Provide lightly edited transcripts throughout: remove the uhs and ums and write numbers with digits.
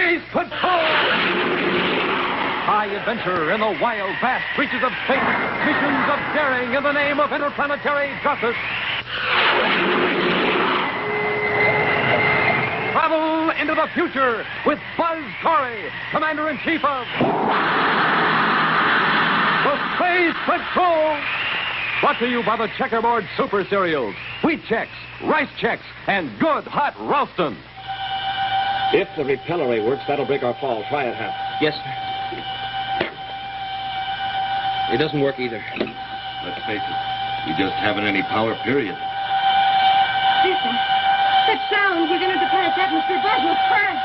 Space Patrol! High adventure in the wild, vast reaches of space. Missions of daring in the name of interplanetary justice. Travel into the future with Buzz Corey, Commander-in-Chief of the Space Patrol. Brought to you by the Checkerboard Super Cereals, Wheat Chex, Rice Chex, and Good Hot Ralston. If the repel array works, that'll break our fall. Try it, Hap. Yes, sir. It doesn't work either. Let's face it, we just haven't any power, period. Listen, that sound. We're going to planet's atmosphere. Buzz will crash.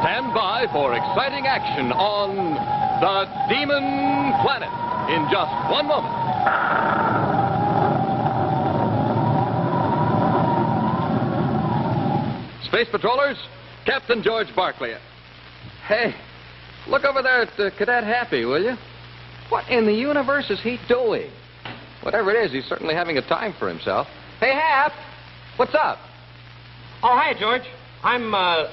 Stand by for exciting action on the Demon Planet in just one moment. Space Patrollers, Captain George Barclay. Hey, look over there at Cadet Happy, will you? What in the universe is he doing? Whatever it is, he's certainly having a time for himself. Hey, Hap, what's up? Oh, hi, George. I'm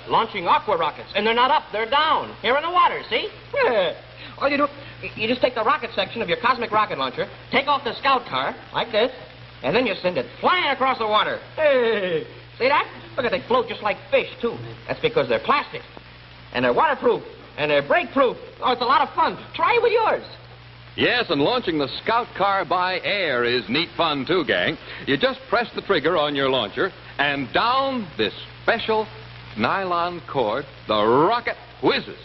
launching aqua rockets, and they're not up, they're down. Here in the water, see? Yeah. All you do, you just take the rocket section of your cosmic rocket launcher, take off the scout car, like this, and then you send it flying across the water. Hey, see that? Look, they float just like fish, too. That's because they're plastic, and they're waterproof, and they're brake-proof. Oh, it's a lot of fun. Try it with yours. Yes, and launching the Scout Car by air is neat fun, too, gang. You just press the trigger on your launcher, and down this special nylon cord, the rocket whizzes.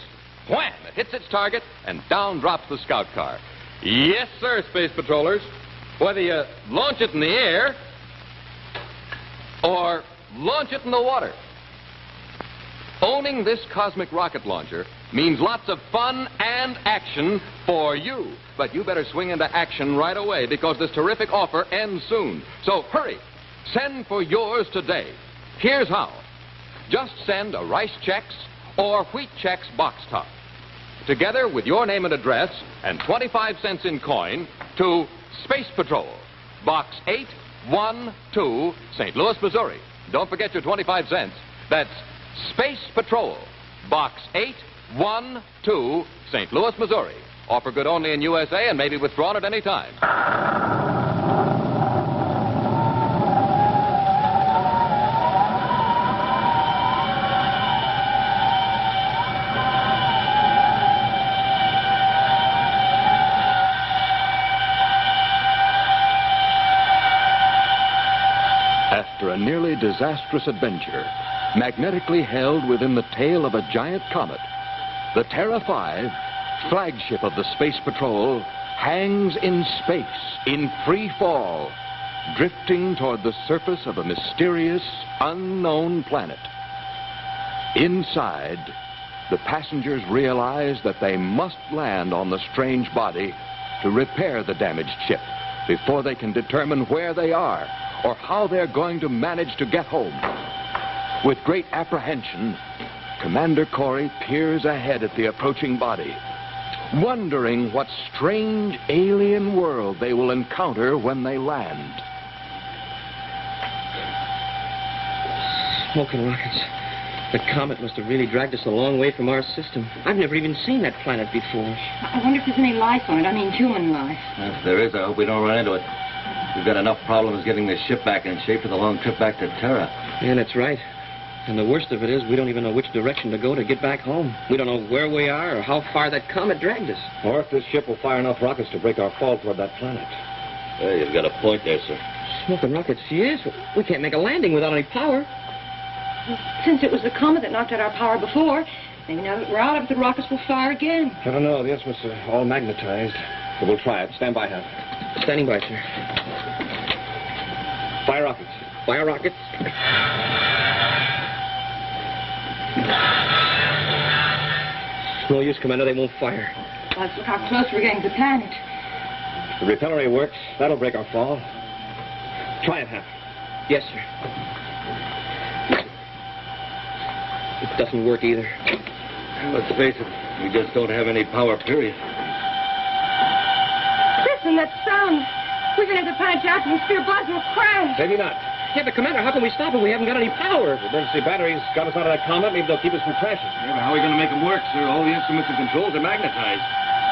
Wham! It hits its target, and down drops the Scout Car. Yes, sir, Space Patrollers. Whether you launch it in the air or launch it in the water. Owning this cosmic rocket launcher means lots of fun and action for you. But you better swing into action right away because this terrific offer ends soon. So hurry. Send for yours today. Here's how. Just send a Rice Chex or Wheat Chex box top, together with your name and address and 25 cents in coin, to Space Patrol, Box 812, St. Louis, Missouri. Don't forget your 25 cents. That's Space Patrol, Box 812, St. Louis, Missouri. Offer good only in USA and may be withdrawn at any time. After a nearly disastrous adventure, magnetically held within the tail of a giant comet, the Terra 5, flagship of the Space Patrol, hangs in space, in free fall, drifting toward the surface of a mysterious, unknown planet. Inside, the passengers realize that they must land on the strange body to repair the damaged ship before they can determine where they are or how they're going to manage to get home. With great apprehension, Commander Corey peers ahead at the approaching body, wondering what strange alien world they will encounter when they land. Smoking rockets. The comet must have really dragged us a long way from our system. I've never even seen that planet before. I wonder if there's any life on it. I mean, human life. If there is, I hope we don't run into it. We've got enough problems getting this ship back in shape for the long trip back to Terra. Yeah, that's right. And the worst of it is we don't even know which direction to go to get back home. We don't know where we are or how far that comet dragged us. Or if this ship will fire enough rockets to break our fall toward that planet. Hey, you've got a point there, sir. Smoking rockets, yes. We can't make a landing without any power. Since it was the comet that knocked out our power before, maybe now that we're out of it, the rockets will fire again. I don't know. The instruments are all magnetized. But we'll try it. Stand by, Hap. Standing by, sir. Fire rockets. Fire rockets. No use, Commander. They won't fire. Let's look how close we're getting to the planet. The repel array works. That'll break our fall. Try it, Hap. Yes, sir. It doesn't work either. Let's face it, we just don't have any power, period. Listen, that sound. We're going to have the planet's atmosphere. Buzz will crash. Maybe not. Yeah, but, Commander, how can we stop it? We haven't got any power. The emergency batteries got us out of that comet. Maybe they'll keep us from crashing. Yeah, but how are we going to make them work, sir? All the instruments and controls are magnetized.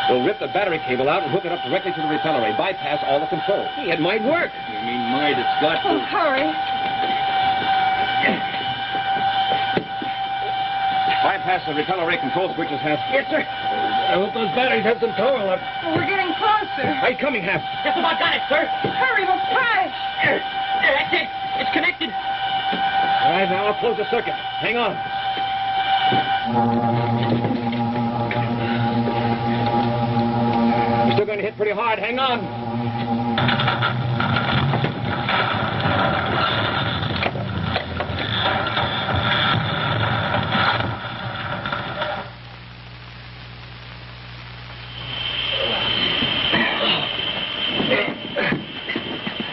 We'll rip the battery cable out and hook it up directly to the repellery. Bypass all the controls. Hey, it might work. You mean might? It's got Oh, to. hurry. Bypass the repellery control switches, Hap. Yes, sir. I hope those batteries have some power left. Oh, we're getting closer. Right, coming, Hap. Just about got it, sir. Hurry, we'll crash. There, that's it. It's connected. All right, now I'll close the circuit. Hang on. We're still going to hit pretty hard. Hang on.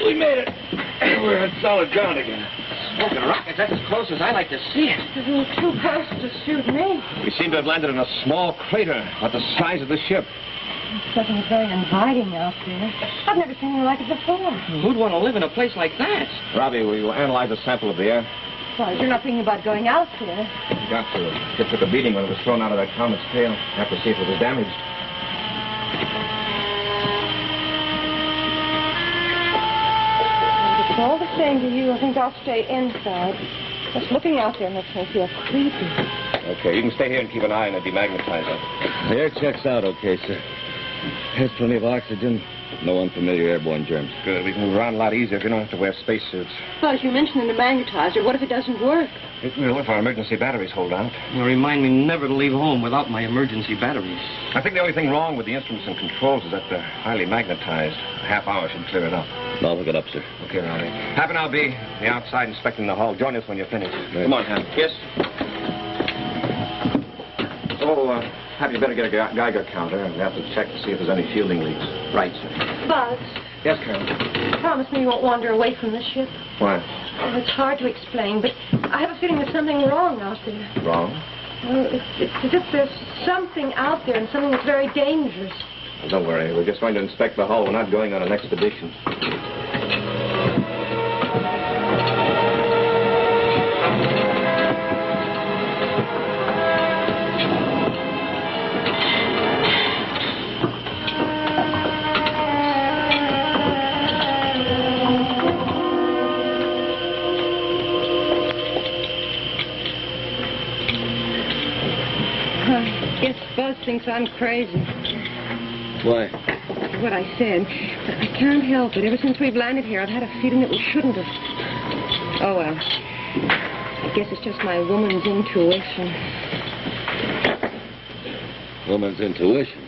We made it. We're on solid ground again. Smoking rockets, that's as close as I like to see it. It's a little too close to suit me. We seem to have landed in a small crater about the size of the ship. It's getting very inviting out there. I've never seen anything like it before. Who'd want to live in a place like that? Robbie, will you analyze a sample of the air? Besides, you're not thinking about going out there. You got to. It took a beating when it was thrown out of that comet's tail. Have to see if it was damaged. If it's all the same to you, I think I'll stay inside. Just looking out there makes me feel creepy. Okay, you can stay here and keep an eye on the demagnetizer. The air checks out okay, sir. There's plenty of oxygen. No unfamiliar airborne germs. Good. We can move around a lot easier if you don't have to wear spacesuits. Well, as you mentioned in the magnetizer, what if it doesn't work? It will if our emergency batteries hold out. Now, remind me never to leave home without my emergency batteries. I think the only thing wrong with the instruments and controls is that they're highly magnetized. A half hour should clear it up. I'll hook it up, sir. Okay, Robbie. Hap and I'll be the outside inspecting the hull. Join us when you're finished. Right. Come on, Hap. Yes. Oh, Hap, you better get a Geiger counter, and we have to check to see if there's any shielding leaks. Right, sir. Buzz, Yes, Carol. promise me you won't wander away from the ship. Why? Well, it's hard to explain, but I have a feeling there's something wrong out there. Wrong? Well, it's as if there's something out there and something that's very dangerous. Well, don't worry. We're just going to inspect the hull. We're not going on an expedition. I guess Buzz thinks I'm crazy. Why? What I said. But I can't help it. Ever since we've landed here, I've had a feeling that we shouldn't have. Oh, well. I guess it's just my woman's intuition. Woman's intuition.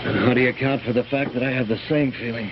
And how do you account for the fact that I have the same feeling?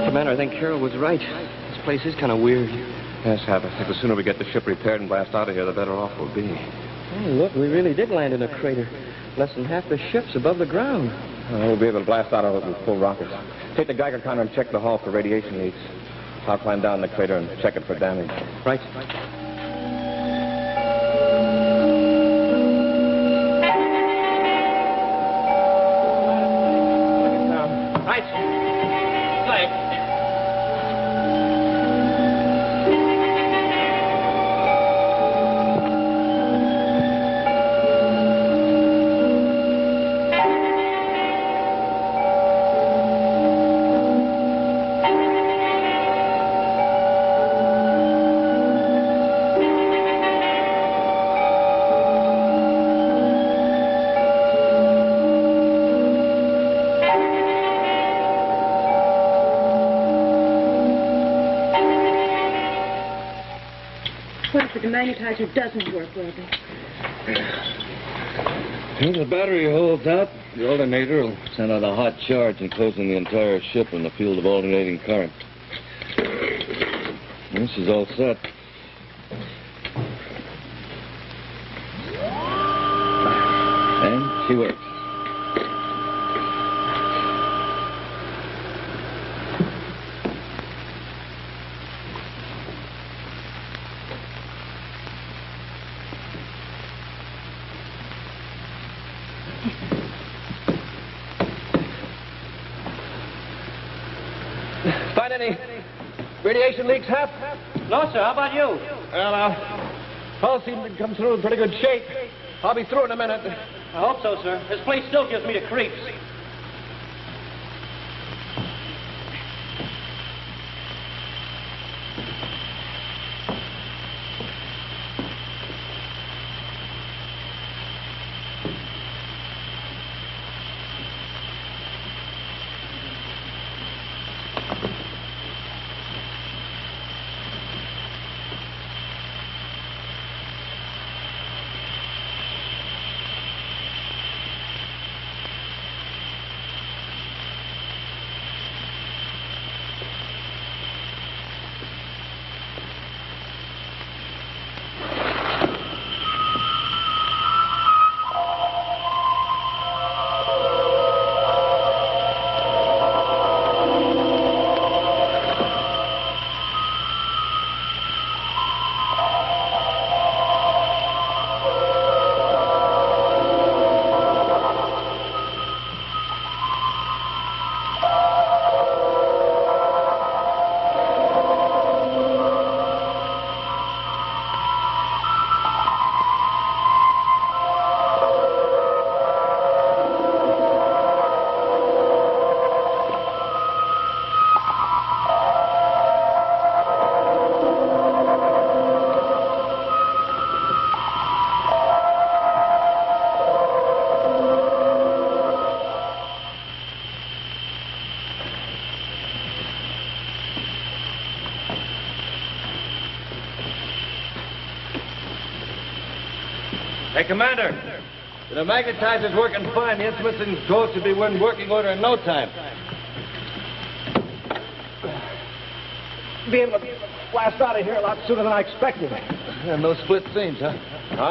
Commander, I think Carol was right. This place is kind of weird. Yes, Hap. I think the sooner we get the ship repaired and blast out of here, the better off we'll be. Hey, look, we really did land in a crater. Less than half the ship's above the ground. We'll be able to blast out of it with full rockets. Take the Geiger counter and check the hull for radiation leaks. I'll climb down the crater and check it for damage. Right. Right. Right. What if the demagnetizer doesn't work, Robbie? If the battery holds out, the alternator will send out a hot charge, enclosing the entire ship in the field of alternating current. This is all set. And she works. Find any radiation leaks, Hap? No, sir. How about you? Well, all seem to come through in pretty good shape. I'll be through in a minute. I hope so, sir. This place still gives me the creeps. Hey, Commander. The magnetizer's working fine. The instruments and controls should be in working order in no time. Be able to blast out of here a lot sooner than I expected. And no split seams, huh?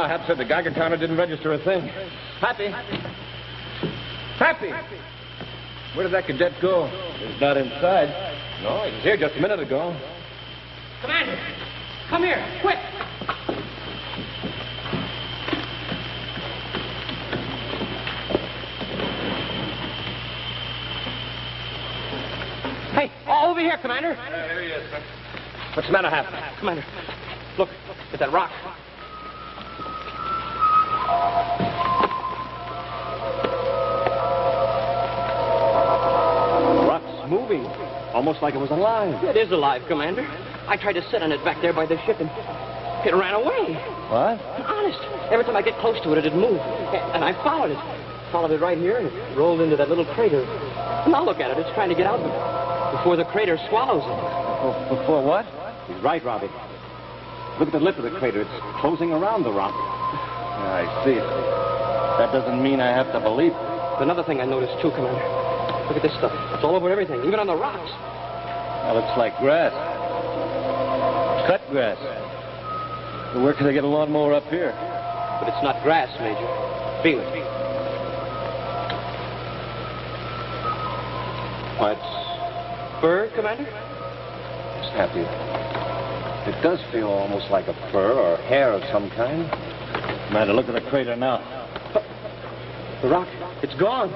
Hap said the Geiger counter didn't register a thing. Happy. Happy. Where did that cadet go? He's not inside. No, he was here just a minute ago. Commander, come here, quick. Hey, over here, Commander. Here he is, sir. What's the matter, Hap? Commander, look at that rock. The rock's moving. Almost like it was alive. It is alive, Commander. I tried to sit on it back there by the ship, and it ran away. What? Honest. Every time I get close to it, it'd move. And I followed it. Followed it right here, and it rolled into that little crater. Now look at it. It's trying to get out before the crater swallows it. Before what? He's right, Robbie. Look at the lip of the crater. It's closing around the rock. I see it. That doesn't mean I have to believe it. Another thing I noticed, too, Commander. Look at this stuff. It's all over everything, even on the rocks. That looks like grass. Cut grass. But where can I get a lawnmower up here? But it's not grass, Major. Feel it. What's fur, Commander? It's happy. It does feel almost like a fur or hair of some kind. Commander, look at the crater now. The rock, it's gone.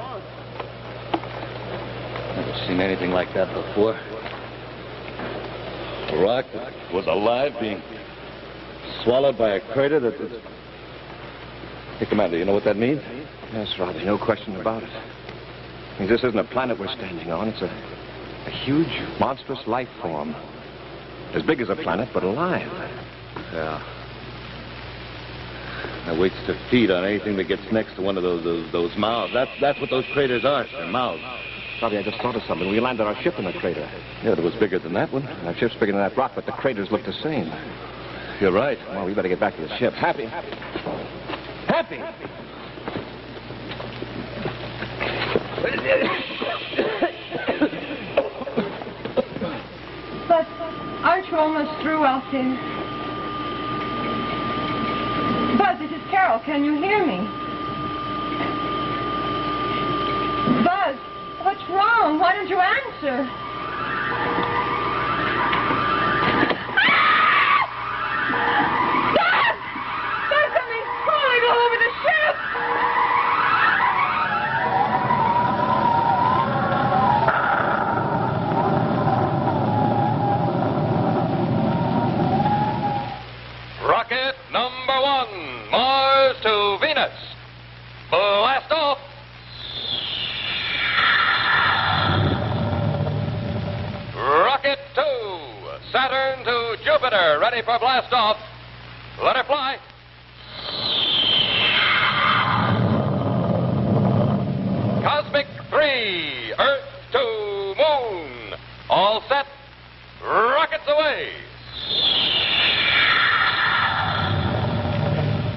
Never seen anything like that before. A rock that was alive being swallowed by a crater that... Hey, Commander, you know what that means? Yes, Robbie, no question about it. I mean, this isn't a planet we're standing on. It's a huge, monstrous life form. As big as a planet, but alive. Yeah. That waits to feed on anything that gets next to one of those mouths. That's what those craters are, sir, mouths. Robbie, I just thought of something. We landed our ship in the crater. Yeah, but it was bigger than that one. Our ship's bigger than that rock, but the craters look the same. You're right. Well, we better get back to the ship. Happy. Happy! But aren't you almost through out there? Buzz, this is Carol. Can you hear me? Buzz, what's wrong? Why don't you answer? Buzz! There's something crawling all over the ship! Rocket number 1, Mars to Venus. Blast off. Rocket 2, Saturn to Jupiter, ready for blast off. Let her fly. Cosmic 3, Earth to Moon. All set. Rockets away.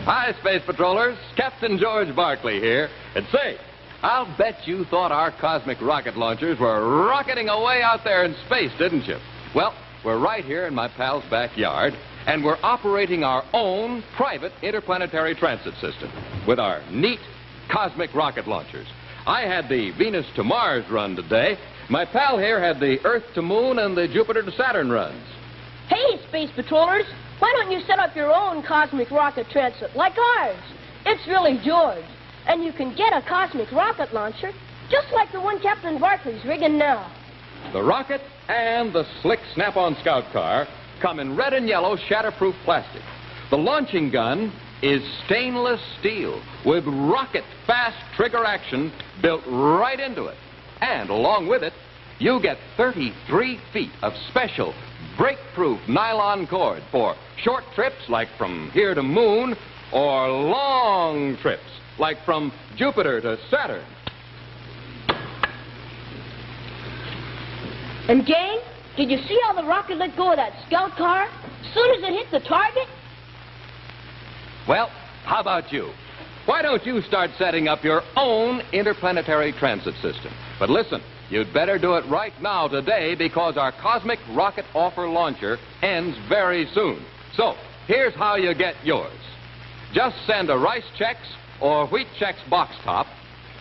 Hi, Space Patrollers. Captain George Barclay here. And say, I'll bet you thought our cosmic rocket launchers were rocketing away out there in space, didn't you? Well, we're right here in my pal's backyard, and we're operating our own private interplanetary transit system with our neat cosmic rocket launchers. I had the Venus to Mars run today. My pal here had the Earth to Moon and the Jupiter to Saturn runs. Hey, Space Patrollers, why don't you set up your own cosmic rocket transit like ours? It's really George, and you can get a cosmic rocket launcher just like the one Captain Barclay's rigging now. The rocket and the slick Snap-on Scout car come in red and yellow shatterproof plastic. The launching gun is stainless steel with rocket-fast trigger action built right into it. And along with it, you get 33 feet of special break-proof nylon cord for short trips like from here to Moon or long trips like from Jupiter to Saturn. And, gang, did you see how the rocket let go of that scout car as soon as it hit the target? Well, how about you? Why don't you start setting up your own interplanetary transit system? But listen, you'd better do it right now today because our cosmic rocket offer launcher ends very soon. So, here's how you get yours. Just send a Rice Chex or Wheat Chex box top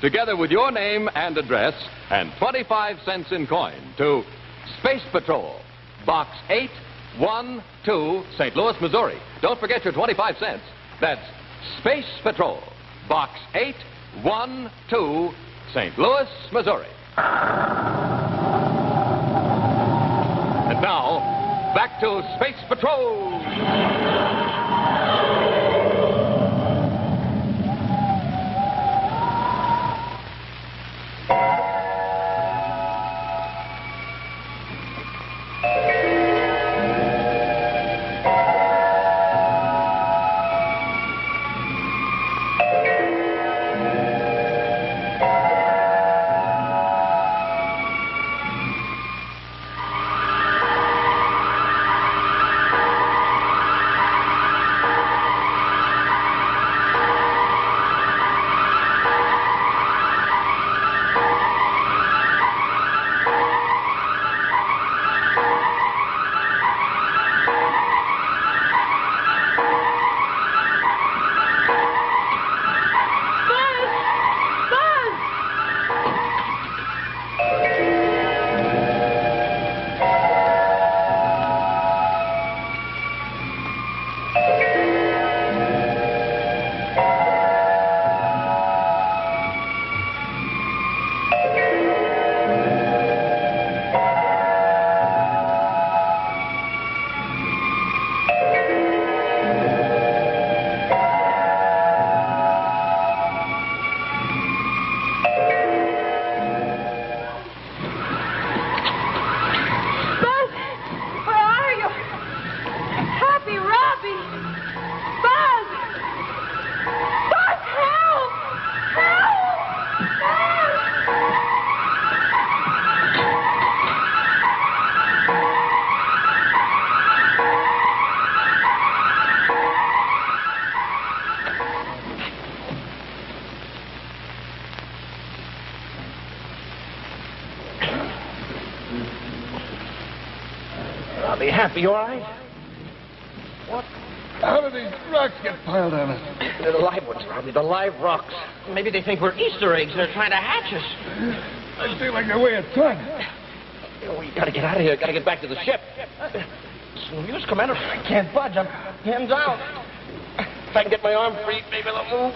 together with your name and address and 25 cents in coin to Space Patrol, Box 812, St. Louis, Missouri. Don't forget your 25 cents. That's Space Patrol, Box 812, St. Louis, Missouri. And now, back to Space Patrol. You all right? What? How did these rocks get piled on us? They're the live ones, Robbie, the live rocks. Maybe they think we're Easter eggs and they're trying to hatch us. I feel like they weigh a ton. We gotta get out of here. Gotta get back to the ship. It's no use, Commander. I can't budge. I'm hands out. If I can get my arm free, maybe they'll move.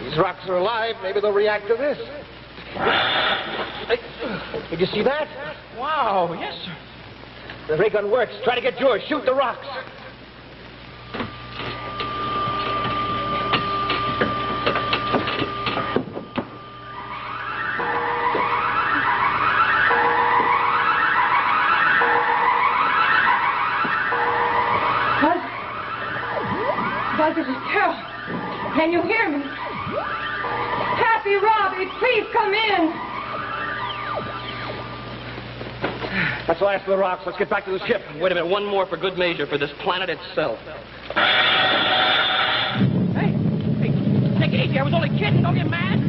These rocks are alive. Maybe they'll react to this. Hey, did you see that? Wow, yes, sir. The ray gun works. Try to get George. Shoot the rocks. Buzz, this is Carol. Can you hear me? Happy Robbie, please come in. That's the last of the rocks. Let's get back to the ship. Wait a minute. One more for good measure for this planet itself. Hey, take it easy. I was only kidding. Don't get mad.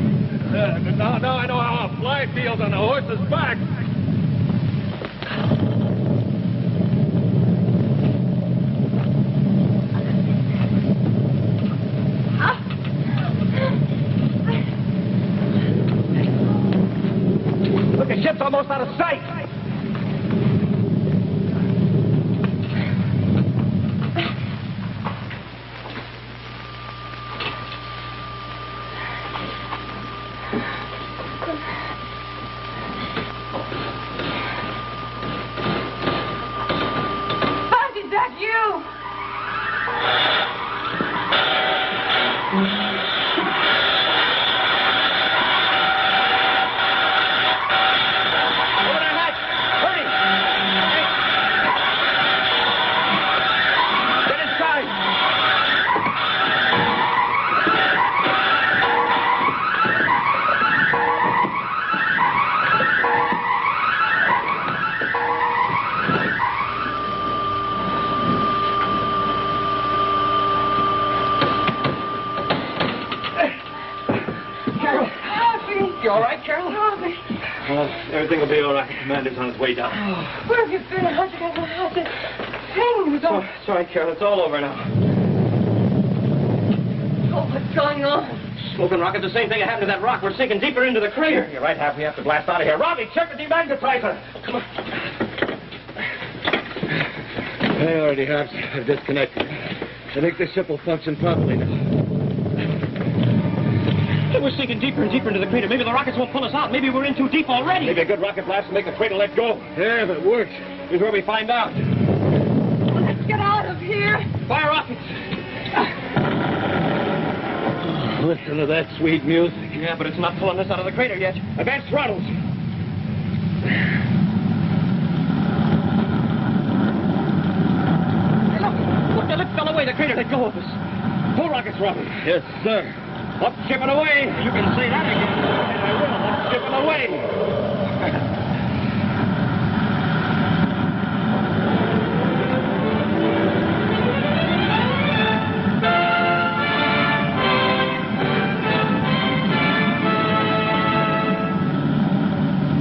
No, I know how a fly feels on a horse's back. Look, the ship's almost out of sight. Buzz, is that you? Over that hatch. Hurry. Get inside. Carol. Robbie. You all right, Carol? Robbie. Well, everything will be all right. The commander's on his way down. Where have you been? How'd you get out? The thing was all... Sorry, Carol. It's all over now. Oh, what's going on? Smoking rocket, the same thing that happened to that rock. We're sinking deeper into the crater. You're right, Hap. We have to blast out of here. Robbie, check the demagnetizer. Come on. I already have. I've disconnected. I think the ship will function properly now. Hey, we're sinking deeper and deeper into the crater. Maybe the rockets won't pull us out. Maybe we're in too deep already. Maybe a good rocket blast will make the crater let go. Yeah, if it works. Here's where we find out. Let's get out of here. Fire rockets. Listen to that sweet music. Yeah, but it's not pulling us out of the crater yet. Advance throttles. Hey, look, the lip fell away. The crater let go of us. Pull rockets, Robbie. Yes, sir. Up, shipping away. You can say that again. And I will. Up, shipping away.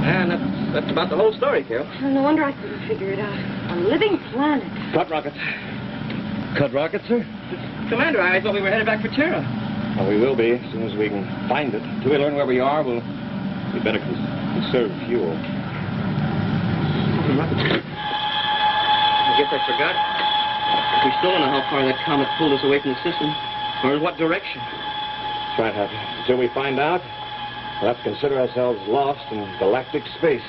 And that's about the whole story, Carol. No wonder I couldn't figure it out. A living planet. Cut rockets. Cut rockets, sir? Commander, I thought we were headed back for Terra. Well, we will be as soon as we can find it. Until we learn where we are, we better conserve fuel. I guess I forgot. We still don't know how far that comet pulled us away from the system, or in what direction. That's right, Happy. Until we find out, we'll have to consider ourselves lost in galactic space.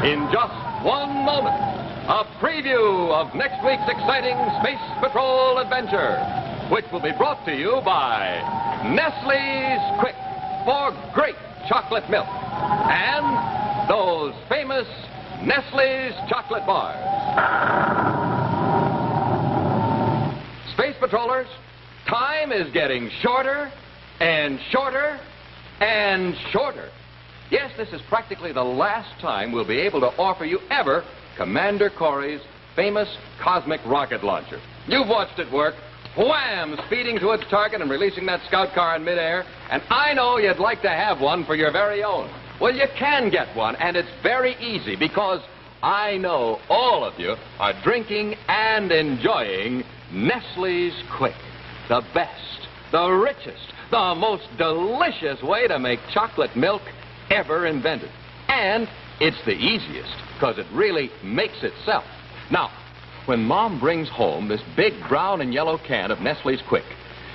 In just one moment, a preview of next week's exciting Space Patrol adventure, which will be brought to you by Nestle's Quick for great chocolate milk and those famous Nestle's chocolate bars. Patrollers, time is getting shorter and shorter and shorter. Yes, this is practically the last time we'll be able to offer you ever Commander Corey's famous cosmic rocket launcher. You've watched it work. Wham! Speeding to its target and releasing that scout car in midair. And I know you'd like to have one for your very own. Well, you can get one, and it's very easy because I know all of you are drinking and enjoying Nestle's Quick. The best, the richest, the most delicious way to make chocolate milk ever invented. And it's the easiest because it really makes itself. Now, when Mom brings home this big brown and yellow can of Nestle's Quick,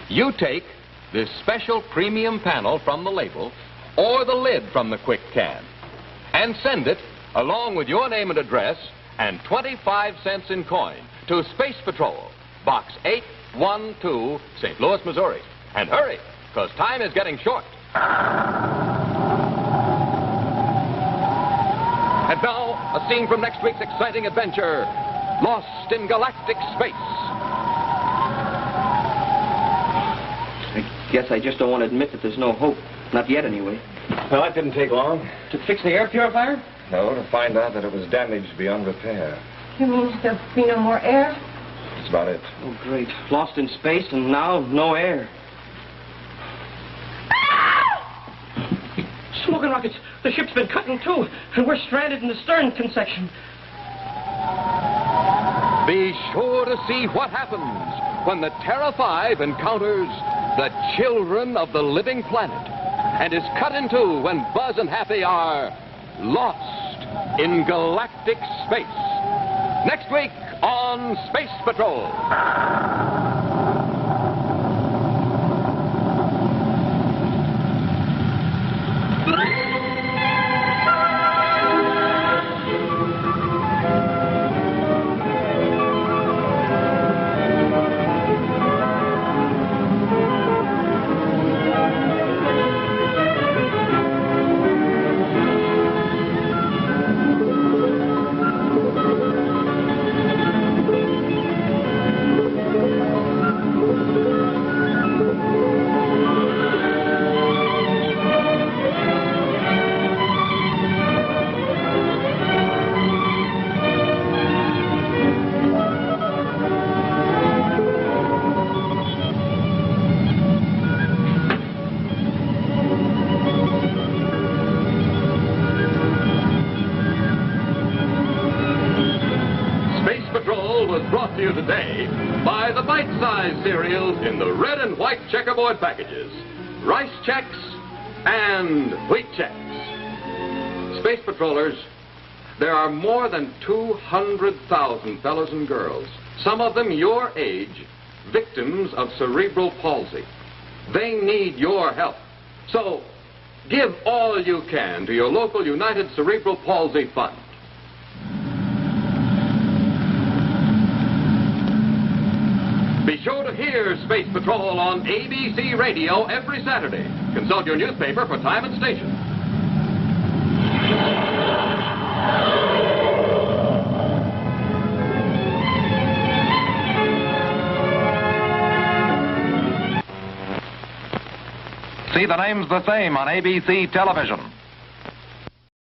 you take this special premium panel from the label or the lid from the Quick can and send it along with your name and address and 25 cents in coin to Space Patrol, Box 812, St. Louis, Missouri. And hurry, because time is getting short. And now, a scene from next week's exciting adventure, Lost in Galactic Space. I guess I just don't want to admit that there's no hope. Not yet, anyway. Well, that didn't take long. To fix the air purifier? No, to find out that it was damaged beyond repair. You mean there'll be no more air? That's about it. Oh, great. Lost in space and now no air. Smoking rockets. The ship's been cut in two, and we're stranded in the stern section. Be sure to see what happens when the Terra 5 encounters the children of the living planet and is cut in two when Buzz and Happy are lost in galactic space. Next week on Space Patrol. Brought to you today by the bite-sized cereals in the red and white checkerboard packages. Rice Chex and Wheat Chex. Space Patrollers, there are more than 200,000 fellows and girls, some of them your age, victims of cerebral palsy. They need your help. So, give all you can to your local United Cerebral Palsy Fund. Be sure to hear Space Patrol on ABC Radio every Saturday. Consult your newspaper for time and station. See the names the same on ABC television.